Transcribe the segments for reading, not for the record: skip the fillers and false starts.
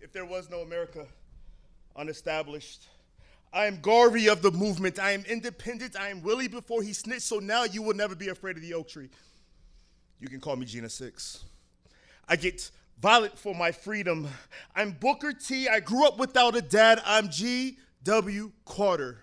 if there was no America, unestablished. I am Garvey of the movement. I am independent. I am Willie before he snitched, so now you will never be afraid of the oak tree. You can call me Gina 6. I get violent for my freedom. I'm Booker T. I grew up without a dad. I'm G.W. Carter.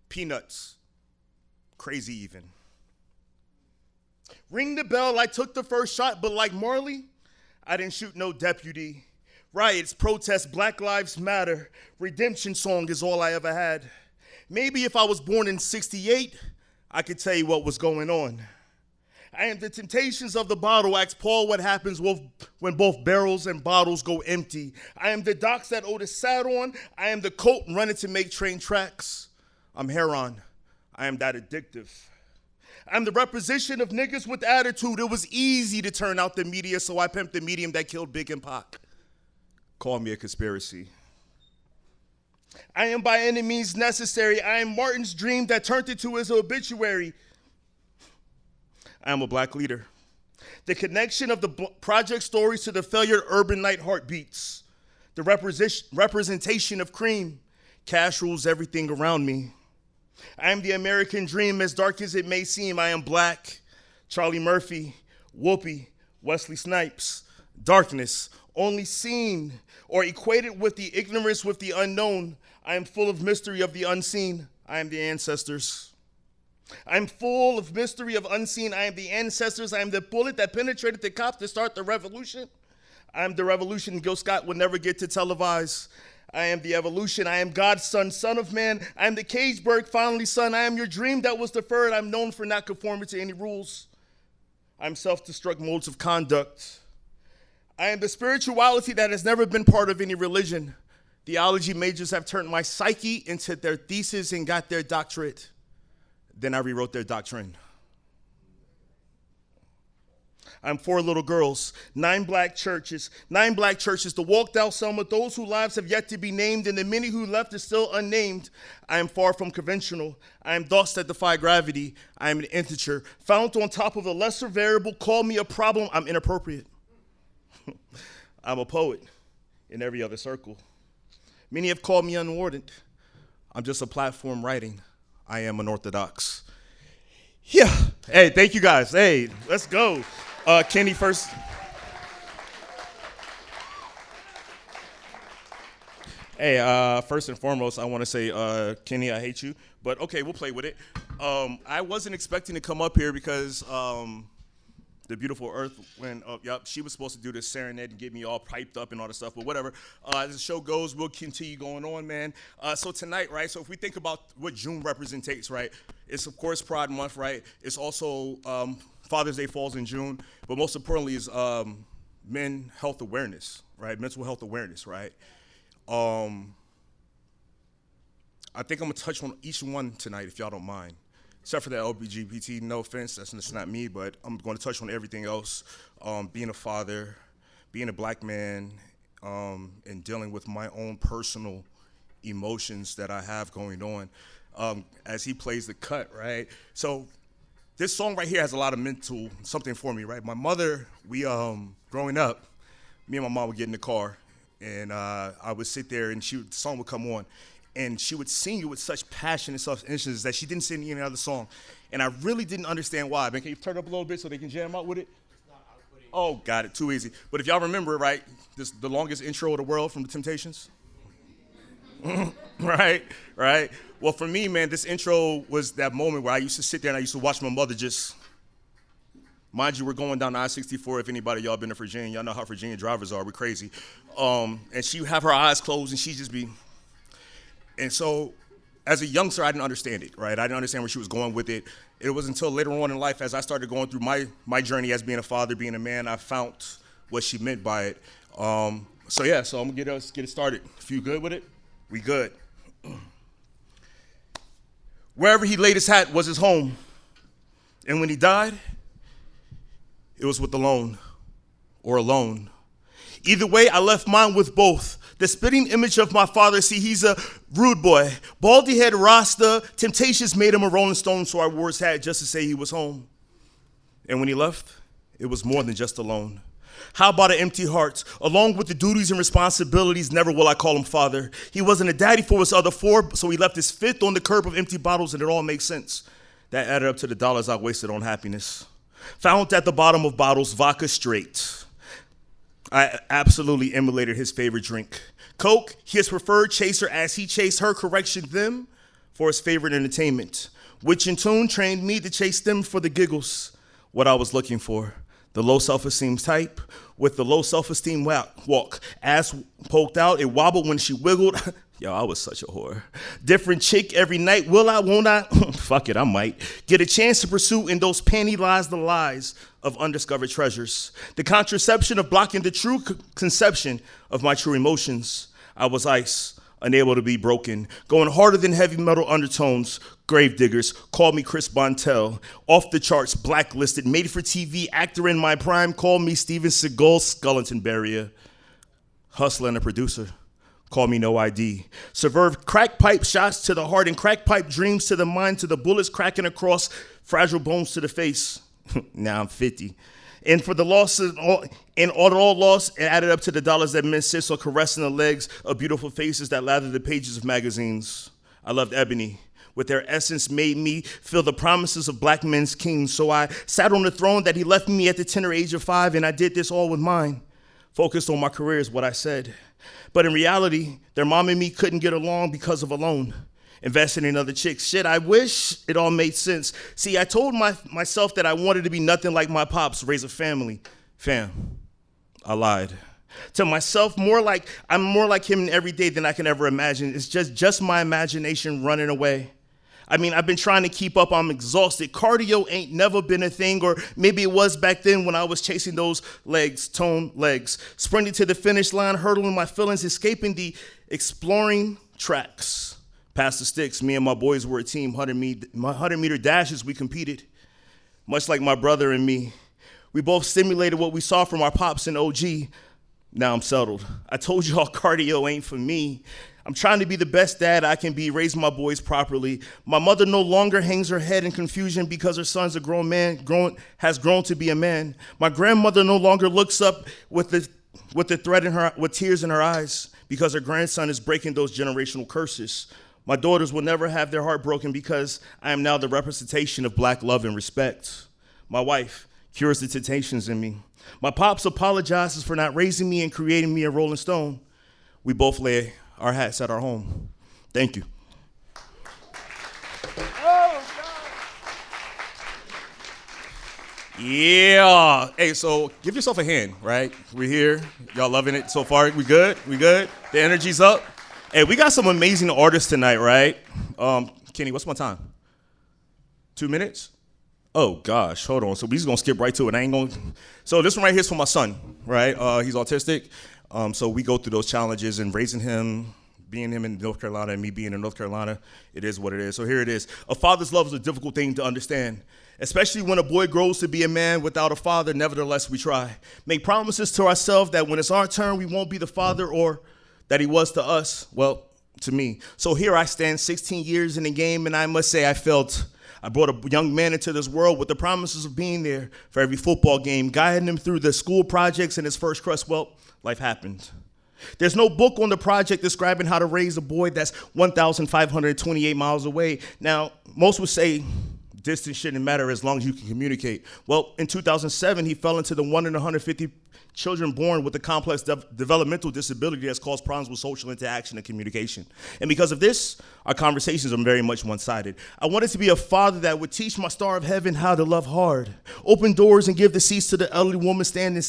Peanuts. Crazy even. Ring the bell, I took the first shot, but like Marley, I didn't shoot no deputy. Riots, protests, Black Lives Matter, redemption song is all I ever had. Maybe if I was born in 68, I could tell you what was going on. I am the temptations of the bottle. Ask Paul what happens when both barrels and bottles go empty. I am the docks that Otis sat on. I am the coat running to make train tracks. I'm Heron. I am that addictive. I'm the representation of niggas with attitude. It was easy to turn out the media, so I pimped the medium that killed Big and Pac. Call me a conspiracy. I am by any means necessary. I am Martin's dream that turned into his obituary. I am a black leader. The connection of the project stories to the failure urban night heartbeats. The representation of cream. Cash rules everything around me. I am the American dream, as dark as it may seem. I am black. Charlie Murphy, Whoopi, Wesley Snipes. Darkness, only seen or equated with the ignorance with the unknown. I am full of mystery of the unseen. I am the ancestors. I am full of mystery of unseen. I am the ancestors. I am the bullet that penetrated the cops to start the revolution. I am the revolution Gil Scott would never get to televise. I am the evolution. I am God's son, son of man. I am the Cageburg, finally son. I am your dream that was deferred. I'm known for not conforming to any rules. I'm self-destruct modes of conduct. I am the spirituality that has never been part of any religion. Theology majors have turned my psyche into their thesis and got their doctorate. Then I rewrote their doctrine. I'm 4 little girls, 9 black churches, to walk down some of those whose lives have yet to be named, and the many who left is still unnamed. I am far from conventional. I am thoughts that defy gravity. I am an integer, found on top of a lesser variable. Call me a problem. I'm inappropriate. I'm a poet in every other circle. Many have called me unwarranted. I'm just a platform writing. I am unorthodox. Yeah. Hey, thank you guys. Hey, let's go. Kenny first. Hey, first and foremost, I want to say, Kenny, I hate you. But okay, we'll play with it. I wasn't expecting to come up here because the beautiful Earth went up. Yep, she was supposed to do this serenade and get me all piped up and all this stuff, but whatever. As the show goes, we'll continue going on, man. So tonight, right, so if we think about what June represents, right, it's of course Pride Month, right? It's also Father's Day falls in June, but most importantly is mental health awareness, right? Mental health awareness, right? I think I'm gonna touch on each one tonight, if y'all don't mind. Except for that LGBT, no offense, that's not me, but I'm going to touch on everything else. Being a father, being a black man, and dealing with my own personal emotions that I have going on as he plays the cut, right? So this song right here has a lot of mental something for me, right? My mother, we, growing up, me and my mom would get in the car, and I would sit there, and the song would come on. And she would sing it with such passion and such interest that she didn't sing any other song. And I really didn't understand why. Man, can you turn it up a little bit so they can jam out with it? Oh, got it, too easy. But if y'all remember, right, this the longest intro of the world from the Temptations? Right. Well, for me, man, this intro was that moment where I used to sit there and I used to watch my mother just, mind you, we're going down I-64. If anybody y'all been to Virginia, y'all know how Virginia drivers are. We're crazy. And she would have her eyes closed and she'd just be, and so, as a youngster, I didn't understand it, right? I didn't understand where she was going with it. It was until later on in life, as I started going through my journey as being a father, being a man, I found what she meant by it. So I'm gonna get it started. If you good with it, we good. Wherever he laid his hat was his home, and when he died, it was with alone or alone. Either way, I left mine with both. The spitting image of my father, see, he's a rude boy. Baldy head Rasta, Temptations made him a Rolling Stone, so I wore his hat just to say he was home. And when he left, it was more than just alone. How about an empty heart? Along with the duties and responsibilities, never will I call him father. He wasn't a daddy for his other four, so he left his fifth on the curb of empty bottles, and it all makes sense. That added up to the dollars I wasted on happiness. Found at the bottom of bottles, vodka straight. I absolutely emulated his favorite drink. Coke, his preferred chaser as he chased her, correction them, for his favorite entertainment, which in turn trained me to chase them for the giggles. What I was looking for, the low self-esteem type with the low self-esteem walk. Ass poked out, it wobbled when she wiggled. Yo, I was such a whore. Different chick every night, will I, won't I? Fuck it, I might. Get a chance to pursue in those panty lies the lies of undiscovered treasures. The contraception of blocking the true conception of my true emotions. I was ice, unable to be broken, going harder than heavy metal undertones. Gravediggers called me Chris Bontel. Off the charts, blacklisted, made for TV actor in my prime. Called me Steven Seagal, skeleton barrier. Hustler and a producer. Call me no ID. Served crack pipe shots to the heart and crack pipe dreams to the mind, to the bullets cracking across fragile bones to the face. Now I'm 50. And for the losses, and all loss, it added up to the dollars that men sit on caressing the legs of beautiful faces that lather the pages of magazines. I loved Ebony. With their essence made me feel the promises of black men's kings. So I sat on the throne that he left me at the tender age of 5, and I did this all with mine. Focused on my career is what I said. But in reality, their mom and me couldn't get along because of a loan. Investing in other chicks. Shit, I wish it all made sense. See, I told myself that I wanted to be nothing like my pops, raise a family. Fam, I lied. To myself, I'm more like him every day than I can ever imagine. It's just my imagination running away. I mean, I've been trying to keep up, I'm exhausted. Cardio ain't never been a thing, or maybe it was back then when I was chasing those legs, toned legs. Sprinting to the finish line, hurdling my feelings, escaping the exploring tracks. Past the sticks, me and my boys were a team, 100-meter dashes we competed. Much like my brother and me. We both stimulated what we saw from our pops and OG. Now I'm settled. I told y'all cardio ain't for me. I'm trying to be the best dad I can be, raise my boys properly. My mother no longer hangs her head in confusion because her son's a grown man, has grown to be a man. My grandmother no longer looks up with tears in her eyes because her grandson is breaking those generational curses. My daughters will never have their heart broken because I am now the representation of black love and respect. My wife cures the temptations in me. My pops apologizes for not raising me and creating me a Rolling Stone. We both lay our hats at our home. Thank you. Yeah. Hey, so give yourself a hand, right? We're here. Y'all loving it so far? We good? We good? The energy's up? Hey, we got some amazing artists tonight, right? Kenny, what's my time? 2 minutes? Oh, gosh, hold on. So we're just going to skip right to it. So this one right here is for my son, right? He's autistic. So we go through those challenges and raising him, being him in North Carolina and me being in North Carolina, it is what it is. So here it is. A father's love is a difficult thing to understand, especially when a boy grows to be a man without a father. Nevertheless, we try. Make promises to ourselves that when it's our turn, we won't be the father or that he was to us, well, to me. So here I stand, 16 years in the game, and I must say I brought a young man into this world with the promises of being there for every football game, guiding him through the school projects and his first crush. Well, life happened. There's no book on the project describing how to raise a boy that's 1,528 miles away. Now, most would say distance shouldn't matter as long as you can communicate. Well, in 2007, he fell into the 1 in 150 children born with a complex developmental disability that's caused problems with social interaction and communication. And because of this, our conversations are very much one-sided. I wanted to be a father that would teach my star of heaven how to love hard, open doors and give the seats to the elderly woman standing,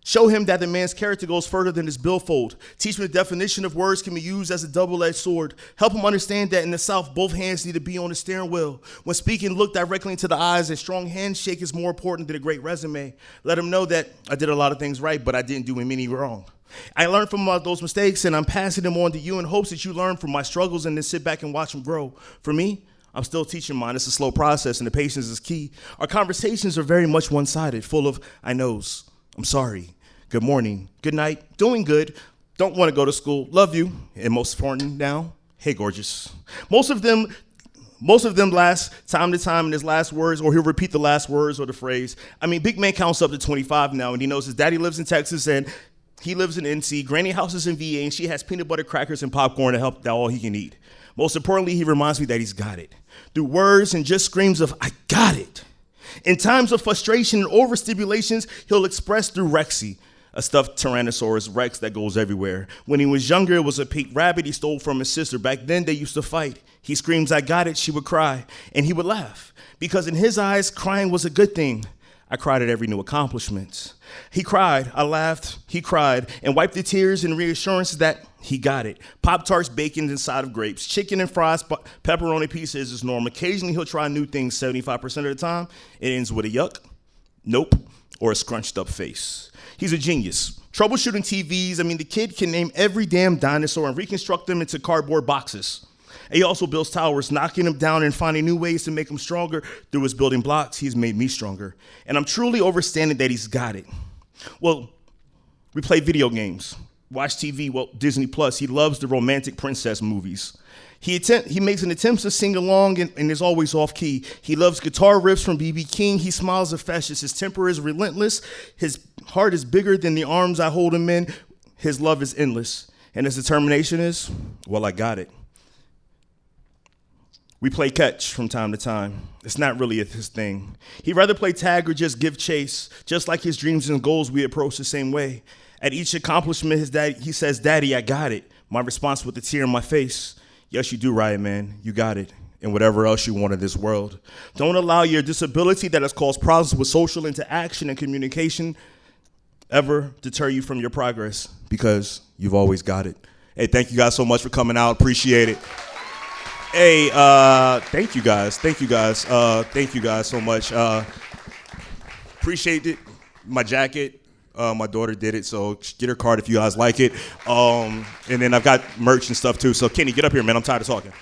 show him that the man's character goes further than his billfold. Teach him the definition of words can be used as a double-edged sword. Help him understand that in the South, both hands need to be on the steering wheel. When speaking, look directly into the eyes. A strong handshake is more important than a great resume. Let him know that I did a lot of things right, but I didn't do many wrong. I learned from those mistakes, and I'm passing them on to you in hopes that you learn from my struggles and then sit back and watch them grow. For me, I'm still teaching mine. It's a slow process, and the patience is key. Our conversations are very much one-sided, full of I knows, I'm sorry, good morning, good night, doing good, don't want to go to school, love you, and most important now, hey, gorgeous. Most of them Most of them last time to time in his last words, or he'll repeat the last words or the phrase. I mean, big man counts up to 25 now, and he knows his daddy lives in Texas, and he lives in NC. Granny house is in VA, and she has peanut butter crackers and popcorn to help that all he can eat. Most importantly, he reminds me that he's got it. Through words and just screams of, I got it. In times of frustration and overstimulations, he'll express through Rexy, a stuffed Tyrannosaurus Rex that goes everywhere. When he was younger, it was a pink rabbit he stole from his sister. Back then, they used to fight. He screams, I got it, she would cry, and he would laugh. Because in his eyes, crying was a good thing. I cried at every new accomplishment. He cried, I laughed, he cried, and wiped the tears in reassurance that he got it. Pop-Tarts baconed inside of grapes, chicken and fries, pepperoni pieces is normal. Occasionally, he'll try new things 75% of the time. It ends with a yuck, nope, or a scrunched up face. He's a genius. Troubleshooting TVs, the kid can name every damn dinosaur and reconstruct them into cardboard boxes. And he also builds towers, knocking them down and finding new ways to make them stronger. Through his building blocks, he's made me stronger. And I'm truly overstanding that he's got it. Well, we play video games, watch TV, Disney Plus. He loves the romantic princess movies. He makes an attempt to sing along and is always off key. He loves guitar riffs from B.B. King. He smiles affectious. His temper is relentless. His heart is bigger than the arms I hold him in. His love is endless. And his determination is, well, I got it. We play catch from time to time. It's not really his thing. He'd rather play tag or just give chase. Just like his dreams and goals, we approach the same way. At each accomplishment, he says, Daddy, I got it. My response with a tear in my face, yes, you do, Riot Man. You got it. And whatever else you want in this world. Don't allow your disability that has caused problems with social interaction and communication ever deter you from your progress, because you've always got it. Hey, thank you guys so much for coming out. Appreciate it. Hey, thank you guys. Thank you guys so much. Appreciate it. My jacket. My daughter did it, so get her card if you guys like it. And then I've got merch and stuff too. So Kenny, get up here, man. I'm tired of talking.